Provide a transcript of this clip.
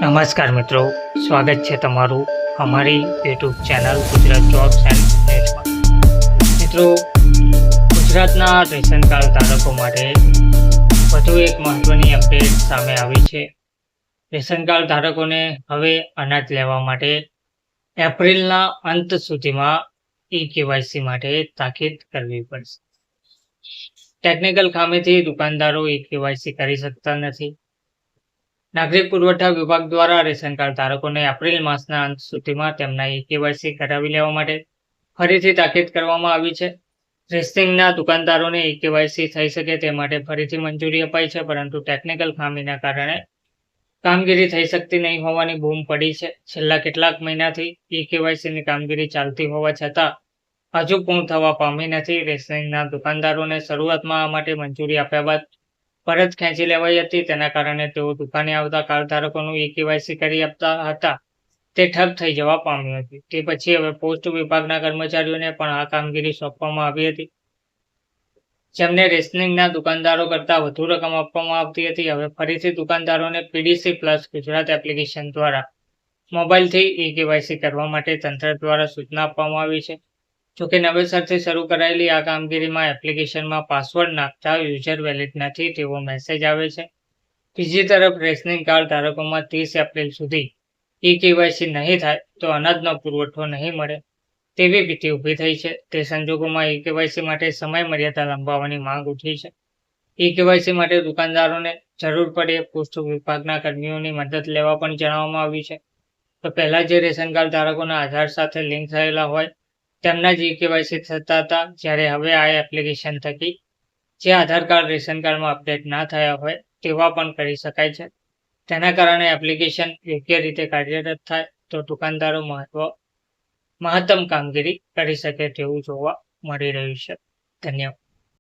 નમસ્કાર મિત્રો, સ્વાગત છે તમારું અમારી YouTube channel Gujarat jobs and network. મિત્રો, ગુજરાતના રેશન કાર્ડ ધારકો માટે વધુ એક મહત્વની અપડેટ સામે આવી છે. રેશન કાર્ડ ધારકોને હવે અનાજ લેવા માટે એપ્રિલના અંત સુધીમાં કેવાયસી માટે તાકીદ કરવી પડશે. ટેકનિકલ ખામીથી દુકાનદારો કેવાયસી કરી શકતા નથી. નાગરિક પુરવઠા વિભાગ દ્વારા રેશન કાર્ડ ધારકોને એપ્રિલ માસના અંત સુધીમાં તેમના કેવાયસી કરાવી લેવા માટે ફરીથી તાકીદ કરવામાં આવી છે. રેશનિંગના દુકાનદારોને કેવાયસી થઈ શકે તે માટે ફરીથી મંજૂરી અપાઈ છે, પરંતુ ટેકનિકલ ખામીના કારણે કામગીરી થઈ શકતી નહીં હોવાની બૂમ પડી છે. છેલ્લા કેટલાક મહિનાથી કેવાયસીની કામગીરી ચાલતી હોવા છતાં હજુ પૂર્ણ થવા પામી નથી. રેશનિંગના દુકાનદારોને શરૂઆતમાં આ માટે મંજૂરી આપ્યા બાદ પરત ખેંચી લેવાઈ હતી. તેના કારણે તેઓ દુકાને આવતા કાર્ડ ધારકોનું કેવાયસી કરી આપતા હતા તે ઠપ થઈ જવા પામ્યું હતું. તે પછી હવે પોસ્ટ વિભાગના કર્મચારીઓને પણ આ કામગીરી સોંપવામાં આવી હતી, જેમને રેશનિંગના દુકાનદારો કરતાં વધુ રકમ આપવામાં આવતી હતી. હવે ફરીથી દુકાનદારોને પીડીસી પ્લસ ગુજરાત એપ્લિકેશન દ્વારા મોબાઈલથી કેવાયસી કરવા માટે તંત્ર દ્વારા સૂચના આપવામાં આવી છે. જોકે નવેસરથી શરૂ કરાયેલી આ કામગીરીમાં એપ્લિકેશનમાં પાસવર્ડ નાખતા યુઝર વેલિડ નથી તેવો મેસેજ આવે છે. બીજી તરફ રેશનિંગ કાર્ડ ધારકોમાં 30 એપ્રિલ સુધી કેવાયસી નહીં થાય તો અનાજનો પુરવઠો નહીં મળે તેવી ભીતિ ઊભી થઈ છે. તે સંજોગોમાં કેવાયસી માટે સમય મર્યાદા લંબાવવાની માંગ ઉઠી છે. કેવાયસી માટે દુકાનદારોને જરૂર પડે પોસ્ટ વિભાગના કર્મીઓની મદદ લેવા પણ જણાવવામાં આવ્યું છે. તો પહેલા જે રેશન કાર્ડ ધારકોના આધાર સાથે લિંક થયેલા હોય તેમના જ કેવાયસી થતા હતા, જ્યારે હવે આ એપ્લિકેશન થકી જે આધાર કાર્ડ રેશન કાર્ડમાં અપડેટ ના થયા હોય તેવા પણ કરી શકાય છે. તેના કારણે એપ્લિકેશન યોગ્ય રીતે કાર્યરત થાય તો દુકાનદારો મહત્તમ કામગીરી કરી શકે તેવું જોવા મળી રહ્યું છે. ધન્યવાદ.